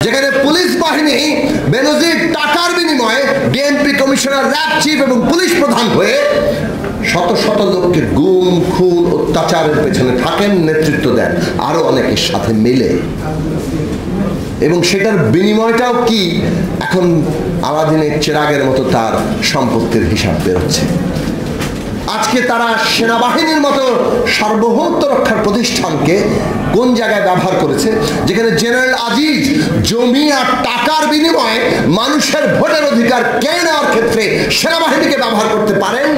যেখানে পুলিশ বাহিনী বেনজির টাকার বিনিময়ে ডিএমপি কমিশনার, র্যাব চিফ এবং পুলিশ প্রধান হয়ে শত শত লোককে গুম, খুন, অত্যাচারের পেছনে থাকেন, নেতৃত্ব দেন আরো অনেকের সাথে মিলে। এবং সেটার বিনিময়টাও কি, এখন আলাদিনের চেরাগের মতো তার সম্পত্তির হিসাব বেরোচ্ছে। আজকে তারা সেনাবাহিনীর মতো সার্বভৌমত্ব রক্ষার প্রতিষ্ঠানকে কোন জায়গায় ব্যবহার করেছে, যেখানে জেনারেল আজিজ জমি আর টাকার বিনিময়ে মানুষের ভোটের অধিকার কেড়ে নেওয়ার ক্ষেত্রে সেনাবাহিনীকে ব্যবহার করতে পারেন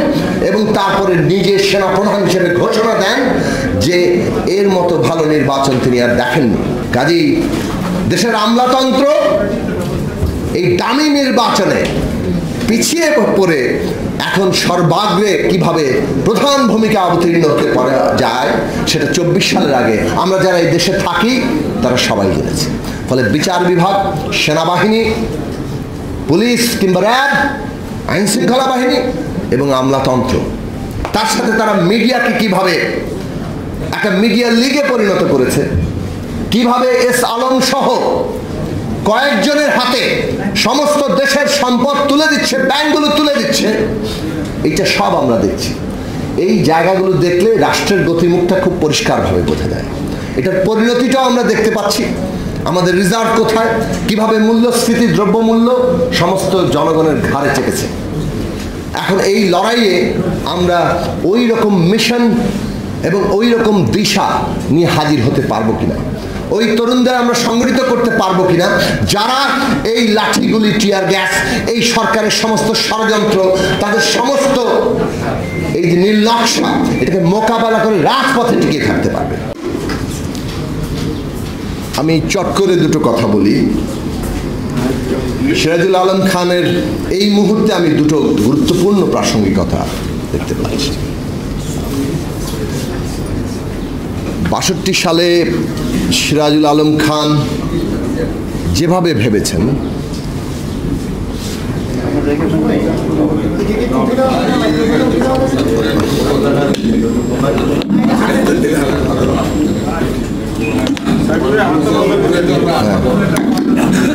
এবং তারপরে নিজে সেনাপ্রধান হিসেবে ঘোষণা দেন যে এর মতো ভালো নির্বাচন তিনি আর দেখেননি। কাজেই দেশের আমলাতন্ত্র এই দামি নির্বাচনে পিছিয়ে পড়ে এখন সর্বাগ্রে কিভাবে প্রধান ভূমিকা অবতীর্ণ হতে পারা যায় সেটা 24 সালের আগে আমরা যারা এই দেশে থাকি তারা সবাই জেনেছে। ফলে বিচার বিভাগ, সেনাবাহিনী, পুলিশ কিংবা র্যাব, আইন শৃঙ্খলা বাহিনী এবং আমলাতন্ত্র, তার সাথে তারা মিডিয়াকে কিভাবে একটা মিডিয়া লিগে পরিণত করেছে, কিভাবে এস আলম সহ কয়েকজনের হাতে সমস্ত দেশের সম্পদ তুলে দিচ্ছে, ব্যাংকগুলো তুলে দিচ্ছে, এইটা সব আমরা দেখছি। এই জায়গাগুলো দেখলে রাষ্ট্রের গতিমুখটা খুব পরিষ্কারভাবে বোঝা যায়। এটার পরিণতিটাও আমরা দেখতে পাচ্ছি। আমাদের রিজার্ভ কোথায়, কিভাবে মূল্যস্ফীতি, দ্রব্যমূল্য সমস্ত জনগণের ঘাড়ে চেপেছে। এখন এই লড়াইয়ে আমরা ওই রকম মিশন এবং ওই রকম দিশা নিয়ে হাজির হতে পারবো কিনা, ওই তরুণদের আমরা সংগঠিত করতে পারবো কিনা যারা এই লাঠিগুলি, টিয়ার গ্যাস, এই সরকারের সমস্ত ষড়যন্ত্র, তাদের সমস্ত এই যে নির্লক্ষ্যতা, এটাকে মোকাবেলা করে রাজপথে টিকে থাকতে পারবে। আমি চট করে দুটো কথা বলি। সিরাজুল আলম খানের এই মুহূর্তে আমি দুটো গুরুত্বপূর্ণ প্রাসঙ্গিকতা দেখতে পাচ্ছি। 62 সালে সিরাজুল আলম খান যেভাবে ভেবেছেন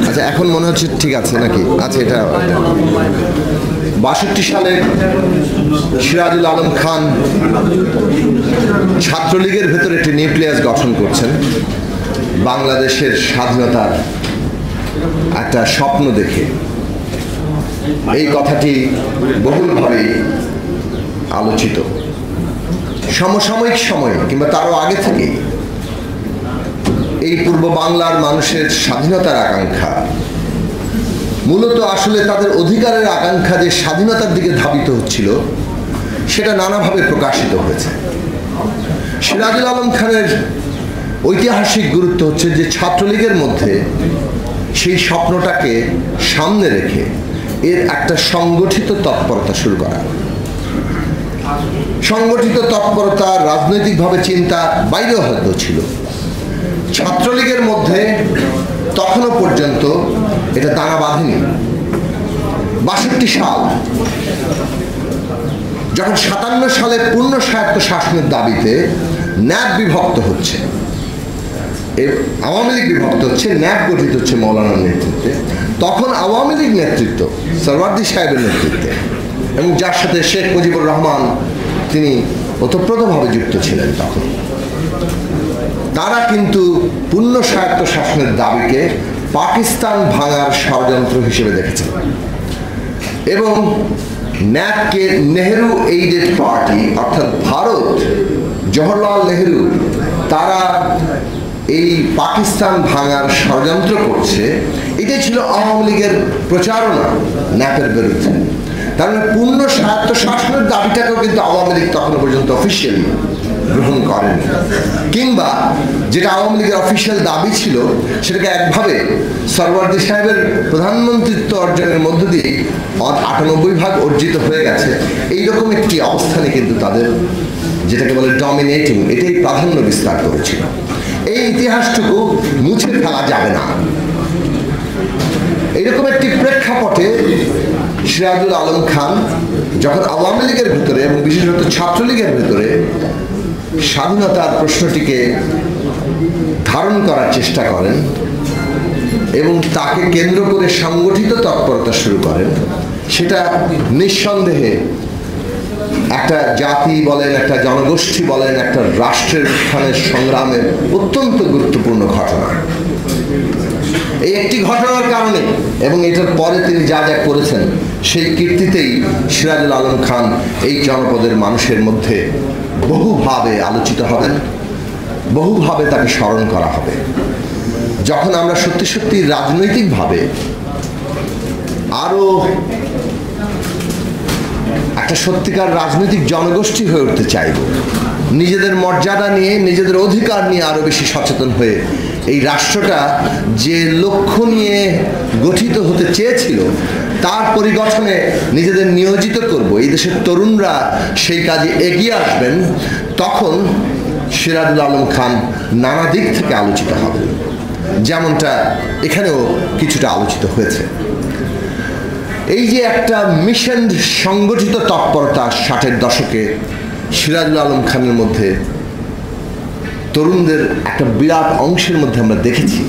আচ্ছা, এখন মনে হচ্ছে ঠিক আছে নাকি? আচ্ছা, এটা 62 সালে সিরাজুল আলম খান ছাত্রলীগের ভেতরে একটি নিউক্লিয়াস গঠন করছেন, বাংলাদেশের স্বাধীনতার একটা স্বপ্ন দেখে। এই কথাটি বহুলভাবে আলোচিত। সমসাময়িক সময়ে কিংবা তারও আগে থেকে এই পূর্ব বাংলার মানুষের স্বাধীনতার আকাঙ্ক্ষা, মূলত আসলে তাদের অধিকারের আকাঙ্ক্ষা যে স্বাধীনতার দিকে ধাবিত হচ্ছিল, সেটা নানাভাবে প্রকাশিত হয়েছে। সিরাজুল আলম খানের ঐতিহাসিক গুরুত্ব হচ্ছে যে ছাত্রলীগের মধ্যে সেই স্বপ্নটাকে সামনে রেখে এর একটা সংগঠিত তৎপরতা শুরু করা। সংগঠিত তৎপরতা রাজনৈতিকভাবে চিন্তা বাইরেও হয়তো ছিল। ছাত্রলীগের মধ্যে তখনও পর্যন্ত এটা দানা বাঁধেনি। 62 সাল যখন 57 সালে পূর্ণ স্বায়ত্ত শাসনের দাবিতে ন্যাব বিভক্ত হচ্ছে, আওয়ামী লীগ বিভক্ত হচ্ছে, ন্যাব গঠিত হচ্ছে মৌলানার নেতৃত্বে, তখন আওয়ামী লীগ নেতৃত্ব সরওয়ার্দী সাহেবের নেতৃত্বে এবং যার সাথে শেখ মুজিবুর রহমান তিনি ওতপ্রোতভাবে যুক্ত ছিলেন, তখন তারা কিন্তু পূর্ণ স্বায়ত্ত শাসনের দাবিকে পাকিস্তান ভাঙার ষড়যন্ত্র হিসেবে দেখেছেন এবং ন্যাবকে নেহেরু এইডেড পার্টি, অর্থাৎ ভারত, জওহরলাল নেহেরু, তারা এই পাকিস্তান ভাঙার ষড়যন্ত্র করছে, এটাই ছিল আওয়ামী লীগের প্রচারণা ন্যাপের বিরুদ্ধে। তার মানে পূর্ণ স্বায়ত্ত শাসনের দাবিটাকেও কিন্তু আওয়ামী লীগ তখনও পর্যন্ত অফিসিয়ালি গ্রহণ করেন, কিংবা যেটা আওয়ামী লীগের অফিসিয়াল দাবি ছিল সেটাকে একভাবে সরওয়ার্দী সাহেবের প্রধানমন্ত্রিত্ব অর্জনের মধ্য দিয়ে 98% অর্জিত হয়ে গেছে, এইরকম একটি অবস্থানে কিন্তু তাদের, যেটাকে বলে ডমিনেটিং, এটাই প্রাধান্য বিস্তার করেছিল। এই ইতিহাসটুকু মুছে ফেলা যাবে না। এইরকম একটি প্রেক্ষাপটে সিরাজুল আলম খান যখন আওয়ামী লীগের ভিতরে এবং বিশেষত ছাত্রলীগের ভিতরে স্বাধীনতার প্রশ্নটিকে ধারণ করার চেষ্টা করেন, এবং তাকে কেন্দ্র করে সংগঠিত তৎপরতা শুরু করেন, সেটা নিঃসন্দেহে একটা জাতি বলেন, একটা জনগোষ্ঠী বলেন, একটা রাষ্ট্রের উত্থানের সংগ্রামের অত্যন্ত গুরুত্বপূর্ণ ঘটনা। এই একটি ঘটনার কারণে এবং এটার পরে তিনি যা যা করেছেন সেই কীর্তিতেই সিরাজুল আলম খান এই জনপদের মানুষের মধ্যে বহুভাবে আলোচিত হবেন, বহুভাবে তাকে স্মরণ করা হবে। যখন আমরা সত্যি সত্যি রাজনৈতিকভাবে আরো একটা সত্যিকার রাজনৈতিক জনগোষ্ঠী হয়ে উঠতে চাইব, নিজেদের মর্যাদা নিয়ে, নিজেদের অধিকার নিয়ে আরো বেশি সচেতন হয়ে এই রাষ্ট্রটা যে লক্ষ্য নিয়ে গঠিত হতে চেয়েছিল তার পরিগঠনে নিজেদের নিয়োজিত করব, এই দেশের তরুণরা সেই কাজে এগিয়ে আসবেন, তখন সিরাজুল আলম খান নানা দিক থেকে আলোচিত হবেন, যেমনটা এখানেও কিছুটা আলোচিত হয়েছে। এই যে একটা মিশন সংগঠিত তৎপরতা 60-এর দশকে সিরাজুল আলম খানের মধ্যে, তরুণদের একটা বিরাট অংশের মধ্যে আমরা দেখেছি,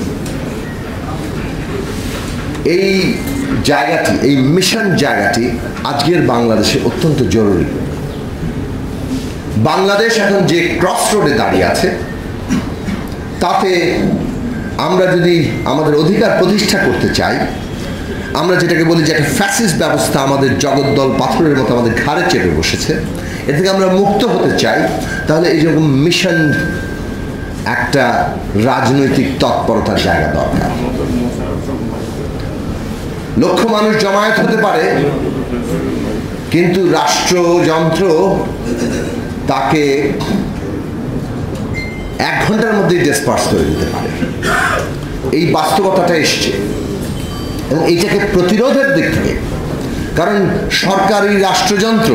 এই জায়গাটি, এই মিশন জায়গাটি আজকের বাংলাদেশে অত্যন্ত জরুরি। বাংলাদেশ এখন যে ক্রস রোডে দাঁড়িয়ে আছে, তাতে আমরা যদি আমাদের অধিকার প্রতিষ্ঠা করতে চাই, আমরা যেটাকে বলি যে একটা ফ্যাসিস্ট ব্যবস্থা আমাদের জগদ্দল পাথরের মতো আমাদের ঘাড়ে চেপে বসেছে, এ থেকে আমরা মুক্ত হতে চাই, তাহলে এই রকম মিশন একটা রাজনৈতিক তৎপরতার জায়গা দরকার। লক্ষ মানুষ জমায়েত হতে পারে, কিন্তু রাষ্ট্রযন্ত্র তাকে 1 ঘন্টার মধ্যেই ডিসপার্স করে দিতে পারে। এই বাস্তবতাটা এসছে এবং এইটাকে প্রতিরোধের দিক থেকে, কারণ সরকারি রাষ্ট্রযন্ত্র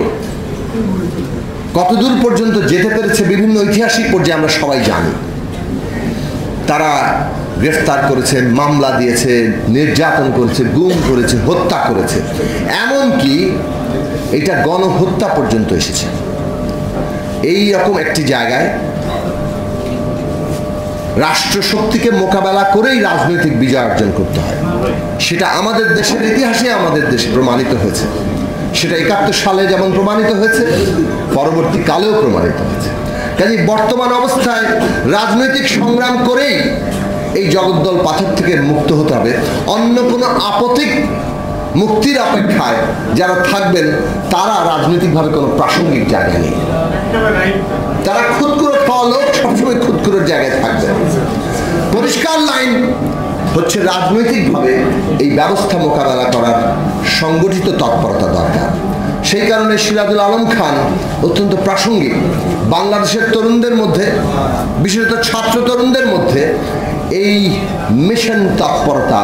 কতদূর পর্যন্ত যেতে পেরেছে বিভিন্ন ঐতিহাসিক পর্যায়ে আমরা সবাই জানি। তারা গ্রেফতার করেছে, মামলা দিয়েছে, নির্যাতন করেছে, গুম করেছে, হত্যা করেছে, এমনকি এটা গণহত্যা পর্যন্ত এসেছে। এই রকম একটি জায়গায় রাষ্ট্রশক্তিকে মোকাবেলা করেই রাজনৈতিক বিজয় অর্জন করতে হয়। সেটা আমাদের দেশের ইতিহাসে আমাদের দেশে প্রমাণিত হয়েছে, সেটা 71 সালে যেমন প্রমাণিত হয়েছে, পরবর্তীকালেও প্রমাণিত হয়েছে। কাজে বর্তমান অবস্থায় রাজনৈতিক সংগ্রাম করেই এই জগদ্দল পাথর থেকে মুক্ত হতে হবে। অন্য কোনো আপতিক মুক্তির অপেক্ষায় যারা থাকবেন তারা রাজনৈতিকভাবে কোনো প্রাসঙ্গিক জায়গা নেই, তারা খুদকুড়ো খাওয়া লোক সবসময় খুদকুড়োর জায়গায় থাকবে। পরিষ্কার লাইন হচ্ছে রাজনৈতিকভাবে এই ব্যবস্থা মোকাবেলা করার সংগঠিত তৎপরতা দরকার। সেই কারণে সিরাজুল আলম খান অত্যন্ত প্রাসঙ্গিক। বাংলাদেশের তরুণদের মধ্যে, বিশেষত ছাত্র তরুণদের মধ্যে এই মিশন তৎপরতা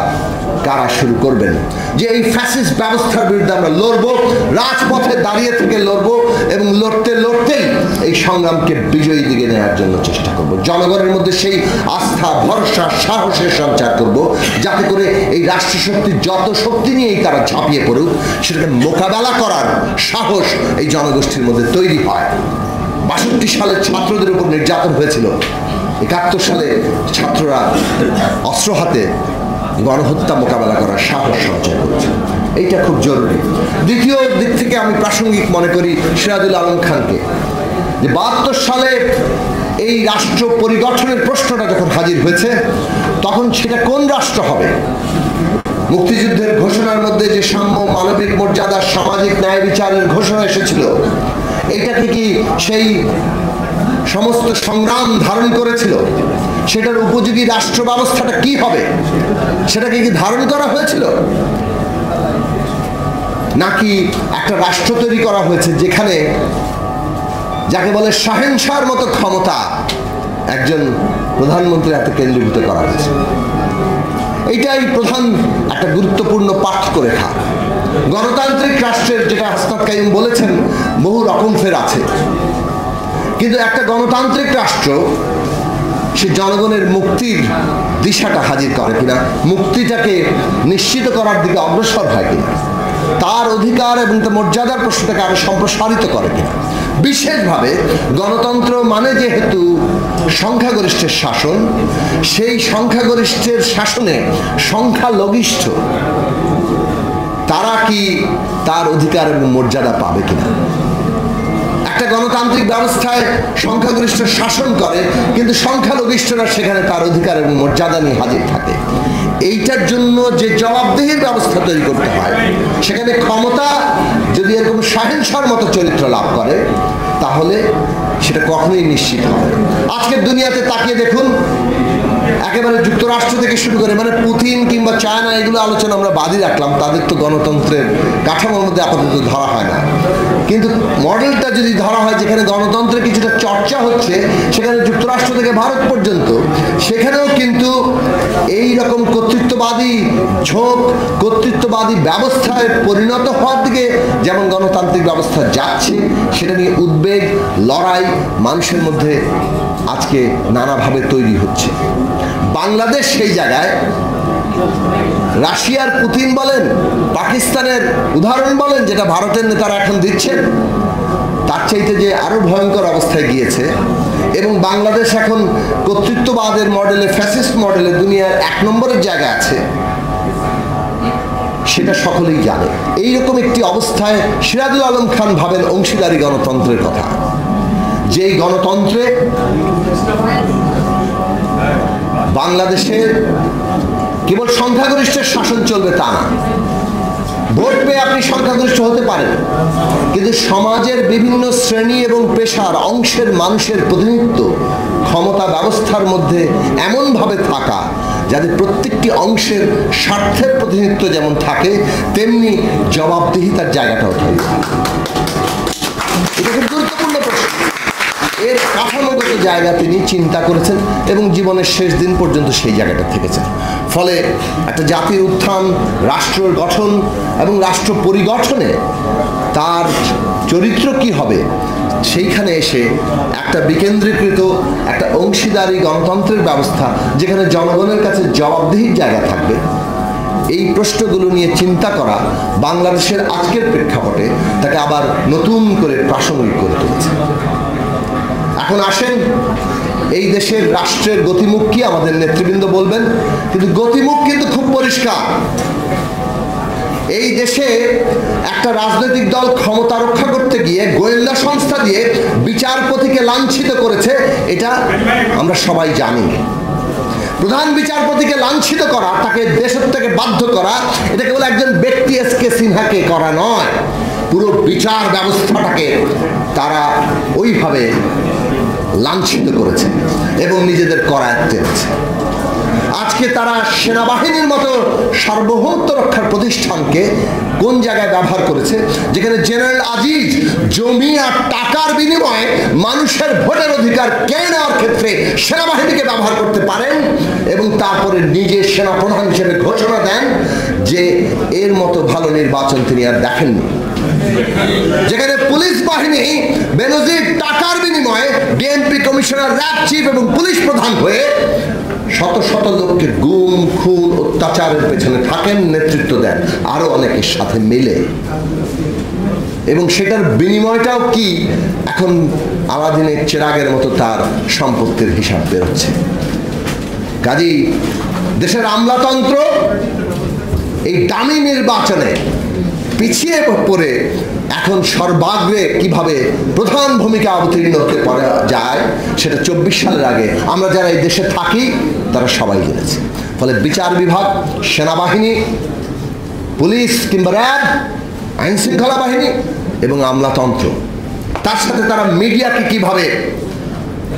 কারা শুরু করবেন, যে এই ফ্যাসিস্ট ব্যবস্থার বিরুদ্ধে আমরা লড়বো, রাজপথে দাঁড়িয়ে থেকে লড়বো এবং লড়তে লড়তেই এই সংগ্রামকে বিজয়ী দিকে নেওয়ার জন্য চেষ্টা করব। জনগণের মধ্যে সেই আস্থা, ভরসা, সাহসের সঞ্চার করব, যাতে করে এই রাষ্ট্রশক্তির যত শক্তি নিয়েই তারা ঝাঁপিয়ে পড়ুক, সেটাকে মোকাবেলা করার সাহস এই জনগোষ্ঠীর মধ্যে তৈরি হয়। 62 সালে ছাত্রদের উপর নির্যাতন হয়েছিল, 71 সালে ছাত্ররা অস্ত্র হাতে গণহত্যা মোকাবেলা করার সাহস সঞ্চয় করেছে। এইটা খুব জরুরি। দ্বিতীয় দিক থেকে আমি প্রাসঙ্গিক মনে করি সিরাজুল আলম খানকে, যে 72 সালে এই রাষ্ট্র পরিগঠনের প্রশ্নটা যখন হাজির হয়েছে, তখন সেটা কোন রাষ্ট্র হবে? মুক্তিযুদ্ধের ঘোষণার মধ্যে যে সাম্য, মানবিক মর্যাদা, সামাজিক ন্যায় বিচারের ঘোষণা এসেছিল, এইটাকে কি সেই সমস্ত সংগ্রাম ধারণ করেছিল? সেটার উপযোগী রাষ্ট্র ব্যবস্থাটা কি হবে, সেটাকে কি ধারণ করা হয়েছিল? নাকি একটা রাষ্ট্র তৈরি করা হয়েছে যেখানে যাকে বলে শাহেনশাহর মতো ক্ষমতা একজন প্রধানমন্ত্রীর হাতে কেন্দ্রীভূত করা হয়েছে? এইটাই প্রধান একটা গুরুত্বপূর্ণ পার্থক্য রেখা। গণতান্ত্রিক রাষ্ট্রের, যেটা হাসনাত কাইয়ুম বলেছেন, বহু রকম ফের আছে, কিন্তু একটা গণতান্ত্রিক রাষ্ট্র সে জনগণের মুক্তির দিশাটা হাজির করে কিনা, মুক্তিটাকে নিশ্চিত করার দিকে অগ্রসর হয় কিনা, তার অধিকার এবং তার মর্যাদার প্রশ্নটাকে আরো সম্প্রসারিত করে কিনা, বিশেষভাবে গণতন্ত্র মানে যেহেতু সংখ্যাগরিষ্ঠের শাসন, সেই সংখ্যাগরিষ্ঠের শাসনে সংখ্যালঘিষ্ঠ তারা কি তার অধিকার এবং মর্যাদা পাবে কিনা? একটা গণতান্ত্রিক ব্যবস্থায় সংখ্যাগরিষ্ঠ শাসন করে, কিন্তু সংখ্যালঘিষ্ঠরা সেখানে তার অধিকার এবং মর্যাদা নিয়ে হাজির থাকে। এইটার জন্য যে জবাবদিহির ব্যবস্থা তৈরি করতে হয়, সেখানে ক্ষমতা যদি এরকম শাহেনশাহর মতো চরিত্র লাভ করে, তাহলে সেটা কখনোই নিশ্চিত হবে। আজকের দুনিয়াতে তাকিয়ে দেখুন, একেবারে যুক্তরাষ্ট্র থেকে শুরু করে, মানে পুতিন কিংবা চায়না, এগুলো আলোচনা আমরা বাদই রাখলাম, তাদের তো গণতন্ত্রের কাঠামোর মধ্যে আপাতত ধরা হয় না, কিন্তু মডেলটা যদি ধরা হয় যেখানে গণতন্ত্রের কিছুটা চর্চা হচ্ছে, সেখানে যুক্তরাষ্ট্র থেকে ভারত পর্যন্ত, সেখানেও কিন্তু এই রকম কর্তৃত্ববাদী ঝোঁক, কর্তৃত্ববাদী ব্যবস্থায় পরিণত হওয়ার দিকে যেমন গণতান্ত্রিক ব্যবস্থা যাচ্ছে, সেটা নিয়ে উদ্বেগ, লড়াই মানুষের মধ্যে আজকে নানাভাবে তৈরি হচ্ছে। বাংলাদেশ সেই জায়গায়, রাশিয়ার পুতিন বলেন, পাকিস্তানের উদাহরণ বলেন, যেটা ভারতের নেতারা এখন দিচ্ছেন, তার চাইতে যে আরো ভয়ঙ্কর অবস্থায় গিয়েছে, এবং বাংলাদেশ এখন কর্তৃত্ববাদের মডেলে, ফ্যাসিস্ট মডেলে দুনিয়ার 1 নম্বরের জায়গা আছে, সেটা সকলেই জানে। এইরকম একটি অবস্থায় সিরাজুল আলম খান ভাবেন অংশীদারি গণতন্ত্রের কথা, যেই গণতন্ত্রে বাংলাদেশের কেবল সংখ্যাগরিষ্ঠের শাসন চলবে তা না। ভোট পেয়ে আপনি সংখ্যাগরিষ্ঠ হতে পারেন, কিন্তু সমাজের বিভিন্ন শ্রেণী এবং পেশার অংশের মানুষের প্রতিনিধিত্ব ক্ষমতা ব্যবস্থার মধ্যে এমনভাবে থাকা যাতে প্রত্যেকটি অংশের স্বার্থের প্রতিনিধিত্ব যেমন থাকে, তেমনি জবাবদিহিতার জায়গাটাও থাকে। এটা খুব গুরুত্বপূর্ণ প্রশ্ন। এর কাঠামোগত জায়গা তিনি চিন্তা করেছেন এবং জীবনের শেষ দিন পর্যন্ত সেই জায়গাটা থেকেছেন। ফলে একটা জাতির উত্থান, রাষ্ট্রের গঠন এবং রাষ্ট্র পরিগঠনে তার চরিত্র কি হবে, সেইখানে এসে একটা বিকেন্দ্রীকৃত, একটা অংশীদারি গণতন্ত্রের ব্যবস্থা, যেখানে জনগণের কাছে জবাবদিহির জায়গা থাকবে, এই প্রশ্নগুলো নিয়ে চিন্তা করা বাংলাদেশের আজকের প্রেক্ষাপটে তাকে আবার নতুন করে প্রাসঙ্গিক করে তুলেছে। এখন আসেন, এই দেশের রাষ্ট্রের গতিমুখ কি আমাদের নেতৃবৃন্দ বলবেন, কিন্তু গতিমুখ কিন্তু খুব পরিষ্কার। এই দেশে একটা রাজনৈতিক দল ক্ষমতা রক্ষা করতে গিয়ে গোয়েন্দা সংস্থা দিয়ে বিচারপতিকে লাঞ্ছিত করেছে, এটা আমরা সবাই জানি। প্রধান বিচারপতিকে লাঞ্ছিত করা, তাকে দেশের থেকে বাধ্য করা, এটা কেবল একজন ব্যক্তি এস.কে. সিনহাকে করা নয়, পুরো বিচার ব্যবস্থাটাকে তারা ওইভাবে লাঞ্ছিত করেছে এবং নিজেদের করায়ত্তে এনেছে। আজকে তারা সেনাবাহিনীর মতো সার্বভৌমত্ব রক্ষার প্রতিষ্ঠানকে কোন জায়গায় ব্যবহার করেছে, যেখানে জেনারেল আজিজ জমি আর টাকার বিনিময়ে মানুষের ভোটের অধিকার কেড়ে নেওয়ার ক্ষেত্রে সেনাবাহিনীকে ব্যবহার করতে পারেন, এবং তারপরে নিজে সেনাপ্রধান হিসেবে ঘোষণা দেন যে এর মতো ভালো নির্বাচন তিনি আর দেখেননি। যেখানে পুলিশ বাহিনী বেনজির টাকার বিনিময়ে ডিএমপি কমিশনার, র্যাব চিফ এবং পুলিশ প্রধান হয়ে শত শত লোককে গুম, খুন, অত্যাচারের পেছনে থাকেন, নেতৃত্ব দেন আরো অনেকের সাথে মিলে, এবং সেটার বিনিময়টাও কি, এখন আলাদিনের চেরাগের মতো তার সম্পত্তির হিসাব বেরোচ্ছে। কাজেই দেশের আমলাতন্ত্র এই দামি নির্বাচনে পিছিয়ে পড়ে এখন সর্বাগ্রে কিভাবে প্রধান ভূমিকা অবতীর্ণ হতে পারা যায়, সেটা 24 সালের আগে আমরা যারা এই দেশে থাকি তারা সবাই জেনেছে। ফলে বিচার বিভাগ, সেনাবাহিনী, পুলিশ কিংবা র্যাব, আইন শৃঙ্খলা বাহিনী এবং আমলাতন্ত্র, তার সাথে তারা মিডিয়াকে কিভাবে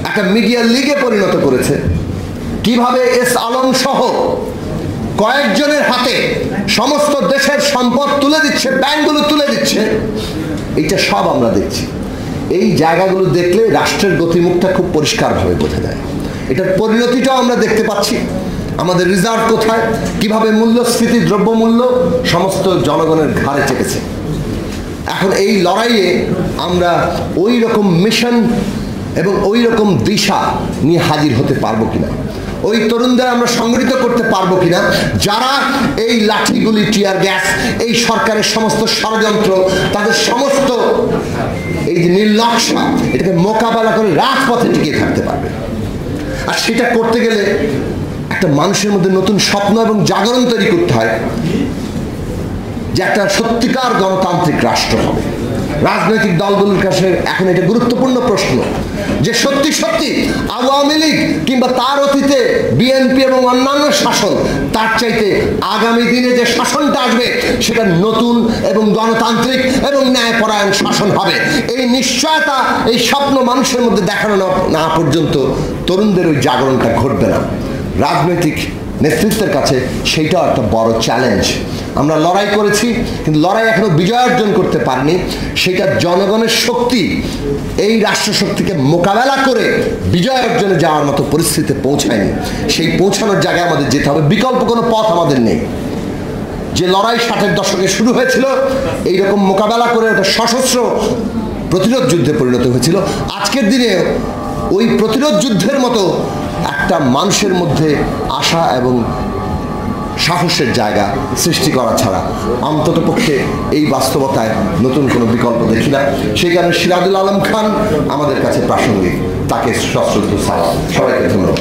একটা মিডিয়া লিগে পরিণত করেছে, কিভাবে এস আলম সহ কয়েকজনের হাতে সমস্ত দেশের সম্পদ তুলে দিচ্ছে, ব্যাংকগুলো তুলে দিচ্ছে, এইটা সব আমরা দেখছি। এই জায়গাগুলো দেখলে রাষ্ট্রের গতিমুখটা খুব পরিষ্কারভাবে বোঝা যায়। এটার পরিণতিটাও আমরা দেখতে পাচ্ছি। আমাদের রিজার্ভ কোথায়, কিভাবে মূল্যস্ফীতি, দ্রব্যমূল্য সমস্ত জনগণের ঘাড়ে চেপেছে। এখন এই লড়াইয়ে আমরা ওই রকম মিশন এবং ওই রকম দিশা নিয়ে হাজির হতে পারবো কিনা। ওই তরুণদের আমরা সংগঠিত করতে পারবো কিনা যারা এই লাঠিগুলি, টিয়ার গ্যাস, এই সরকারের সমস্ত ষড়যন্ত্র, তাদের সমস্ত এই যে নির্লক্ষা, এটাকে মোকাবেলা করে রাজপথে টিকে থাকতে পারবে। আর সেটা করতে গেলে একটা মানুষের মধ্যে নতুন স্বপ্ন এবং জাগরণ তৈরি করতে হয় যে একটা সত্যিকার গণতান্ত্রিক রাষ্ট্র হবে। রাজনৈতিক দলগুলোর কাছে এখন এটা গুরুত্বপূর্ণ প্রশ্ন যে সত্যি সত্যি আওয়ামী লীগ কিংবা তার অতীতে বিএনপি এবং অন্যান্য শাসন, তার চাইতে আগামী দিনে যে শাসনটা আসবে সেটা নতুন এবং গণতান্ত্রিক এবং ন্যায়পরায়ণ শাসন হবে। এই নিশ্চয়তা, এই স্বপ্ন মানুষের মধ্যে দেখানো না পর্যন্ত তরুণদের ওই জাগরণটা ঘটবে না। রাজনৈতিক নেতৃত্বের কাছে সেইটাও একটা বড় চ্যালেঞ্জ। আমরা লড়াই করেছি, কিন্তু লড়াই এখনো বিজয় অর্জন করতে পারিনি। সেটা জনগণের শক্তি এই রাষ্ট্রশক্তিকে মোকাবেলা করে বিজয় অর্জনে যাওয়ার মতো পরিস্থিতিতে পৌঁছায়নি। সেই পৌঁছানোর জায়গায় আমাদের যেতে হবে, বিকল্প কোনো পথ আমাদের নেই। যে লড়াই 60-এর দশকে শুরু হয়েছিল, এইরকম মোকাবেলা করে ওটা সশস্ত্র প্রতিরোধ যুদ্ধে পরিণত হয়েছিল। আজকের দিনে ওই প্রতিরোধ যুদ্ধের মতো একটা মানুষের মধ্যে আশা এবং সাহসের জায়গা সৃষ্টি করা ছাড়া অন্ততপক্ষে এই বাস্তবতায় নতুন কোনো বিকল্প দেখি না। সেই কারণে সিরাজুল আলম খান আমাদের কাছে প্রাসঙ্গিক, তাকে সশ্রদ্ধ সালাম। সবাইকে ধন্যবাদ।